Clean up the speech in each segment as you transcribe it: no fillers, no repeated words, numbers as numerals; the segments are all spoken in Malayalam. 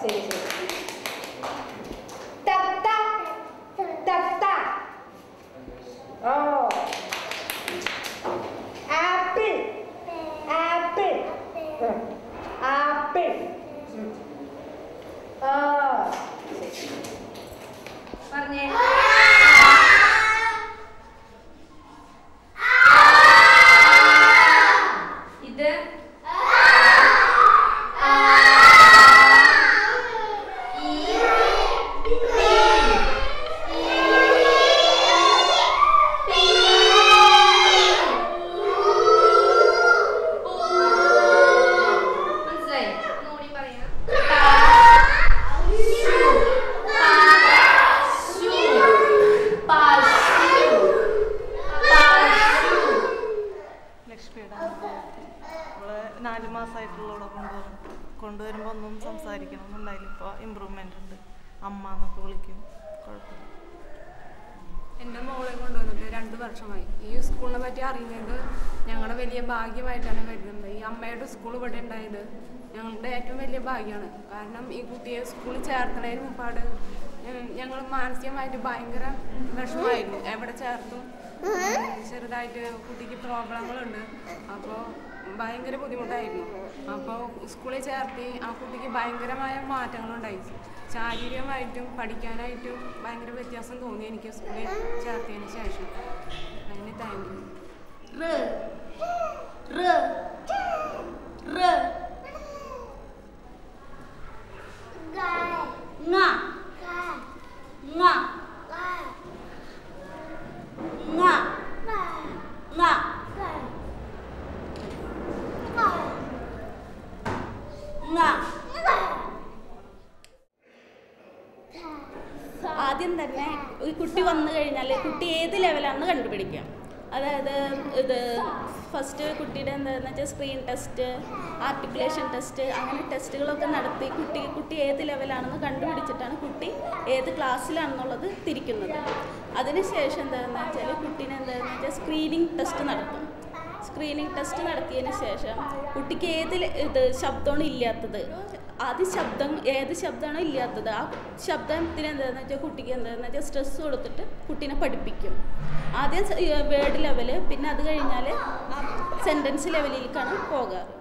ശരി ശരി. തത്ത തത്ത. ഓ. Apple apple apple. ഓ പറഞ്ഞേ. ഇത് കൊണ്ടുവരുമ്പോൾ ഒന്നും സംസാരിക്കണം എന്നുണ്ടായില്ല. ഇപ്പോൾ ഇമ്പ്രൂവ്മെൻ്റ് ഉണ്ട്. അമ്മ എന്നൊക്കെ വിളിക്കും. കുഴപ്പമില്ല. എൻ്റെ മോളെ കൊണ്ടുവന്നിട്ട് 2 വർഷമായി. ഈ സ്കൂളിനെ പറ്റി അറിയുന്നത് ഞങ്ങളുടെ വലിയ ഭാഗ്യമായിട്ടാണ് കരുതുന്നത്. ഈ അമ്മയുടെ സ്കൂൾ ഇവിടെ ഉണ്ടായത് ഞങ്ങളുടെ ഏറ്റവും വലിയ ഭാഗ്യമാണ്. കാരണം ഈ കുട്ടിയെ സ്കൂളിൽ ചേർത്തണതിന് മുമ്പാട് ഞങ്ങൾ മാനസികമായിട്ട് ഭയങ്കര വിഷമമായിരുന്നു. എവിടെ ചേർത്തും ചെറുതായിട്ട് കുട്ടിക്ക് പ്രോബ്ലങ്ങളുണ്ട്. അപ്പോൾ ഭയങ്കര ബുദ്ധിമുട്ടായിരുന്നു. അപ്പോൾ സ്കൂളിൽ ചേർത്തി ആ കുട്ടിക്ക് ഭയങ്കരമായ മാറ്റങ്ങളുണ്ടായി. ശാരീരികമായിട്ടും പഠിക്കാനായിട്ടും ഭയങ്കര വ്യത്യാസം തോന്നി എനിക്ക് സ്കൂളിൽ ചേർത്തതിന് ശേഷം. അതിന് താങ്ക് ആദ്യം തന്നെ ഈ കുട്ടി വന്നു കഴിഞ്ഞാൽ കുട്ടി ഏത് ലെവലാണെന്ന് കണ്ടുപിടിക്കാം. അതായത് ഇത് ഫസ്റ്റ് കുട്ടിയുടെ എന്താണെന്ന് വെച്ചാൽ സ്ക്രീൻ ടെസ്റ്റ്, ആർട്ടിക്കുലേഷൻ ടെസ്റ്റ്, അങ്ങനെ ടെസ്റ്റുകളൊക്കെ നടത്തി കുട്ടി ഏത് ലെവലാണെന്ന് കണ്ടുപിടിച്ചിട്ടാണ് കുട്ടി ഏത് ക്ലാസ്സിലാണെന്നുള്ളത് തിരിക്കുന്നത്. അതിനുശേഷം എന്താണെന്ന് വെച്ചാൽ കുട്ടീനെ എന്താണെന്ന് വെച്ചാൽ സ്ക്രീനിങ് ടെസ്റ്റ് നടത്തും. സ്ക്രീനിങ് ടെസ്റ്റ് നടത്തിയതിന് ശേഷം കുട്ടിക്ക് ഏത് ശബ്ദമാണ് ഇല്ലാത്തത്, ഏത് ശബ്ദമാണോ ഇല്ലാത്തത് ആ ശബ്ദത്തിന് എന്താണെന്ന് വെച്ചാൽ കുട്ടിക്ക് എന്താണെന്ന് വെച്ചാൽ സ്ട്രെസ് കൊടുത്തിട്ട് കുട്ടീനെ പഠിപ്പിക്കും. ആദ്യം വേർഡ് ലെവല്, പിന്നെ അത് കഴിഞ്ഞാൽ സെൻറ്റൻസ് ലെവലിലേക്കാണ് പോകാറ്.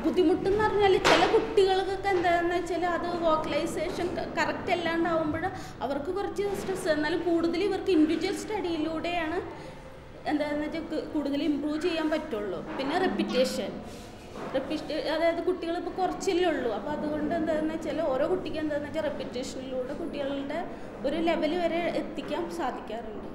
ബുദ്ധിമുട്ടെന്ന് പറഞ്ഞാൽ ചില കുട്ടികൾക്കൊക്കെ എന്താണെന്ന് വെച്ചാൽ അത് വോക്കലൈസേഷൻ കറക്റ്റ് അല്ലാണ്ടാവുമ്പോൾ അവർക്ക് കുറച്ച് സ്ട്രെസ്. എന്നാലും കൂടുതൽ ഇവർക്ക് ഇൻഡിവിജ്വൽ സ്റ്റഡിയിലൂടെയാണ് എന്താണെന്ന് വെച്ചാൽ കൂടുതൽ ഇമ്പ്രൂവ് ചെയ്യാൻ പറ്റുള്ളൂ. പിന്നെ റെപ്പിറ്റേഷൻ, അതായത് കുട്ടികളിപ്പോൾ കുറച്ചല്ലേ ഉള്ളൂ. അപ്പോൾ അതുകൊണ്ട് എന്താണെന്ന് വെച്ചാൽ ഓരോ കുട്ടിക്ക് എന്താണെന്ന് വെച്ചാൽ റെപ്പിറ്റേഷനിലൂടെ കുട്ടികളുടെ ഒരു ലെവൽ വരെ എത്തിക്കാൻ സാധിക്കാറുണ്ട്.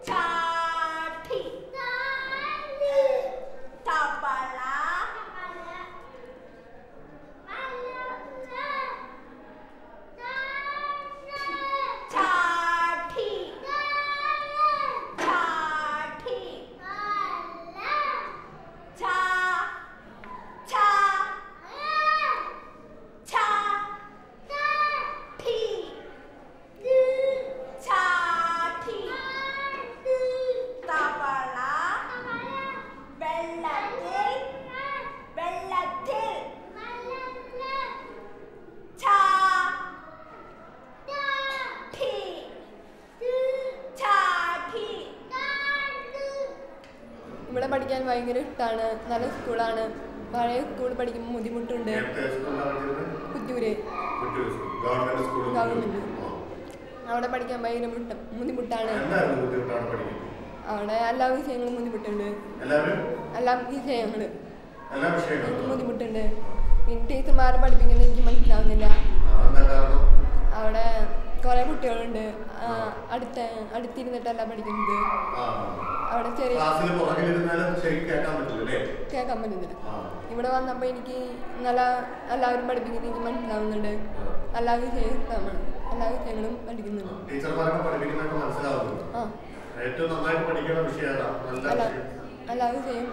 Cha ഭയങ്കര ഇഷ്ടമാണ്. നല്ല സ്കൂളാണ്. പഴയ സ്കൂൾ പഠിക്കുമ്പോൾ ബുദ്ധിമുട്ടുണ്ട്. പുത്തൂര് ഗവൺമെന്റ്. അവിടെ പഠിക്കാൻ ഭയങ്കര ബുദ്ധിമുട്ടാണ്. അവിടെ എല്ലാ വിഷയങ്ങളും ബുദ്ധിമുട്ടുണ്ട്. എല്ലാ വിഷയങ്ങളും ബുദ്ധിമുട്ടുണ്ട്. പിന്നെ ടീച്ചർമാരെ പഠിപ്പിക്കുന്നത് എനിക്ക് മനസ്സിലാവുന്നില്ല. അവിടെ കുറെ കുട്ടികളുണ്ട്. അടുത്തിരുന്നിട്ടല്ല പഠിക്കുന്നത്. അവിടെ ചെറിയ കേൾക്കാൻ പറ്റുന്നില്ല. ഇവിടെ വന്നപ്പോൾ എനിക്ക് എല്ലാവരും പഠിപ്പിക്കുന്നത് എനിക്ക് മനസ്സിലാവുന്നുണ്ട്. എല്ലാ വിഷയങ്ങളും ഇഷ്ടമാണ്. എല്ലാ വിഷയങ്ങളും പഠിക്കുന്നുണ്ട്. എല്ലാ വിഷയം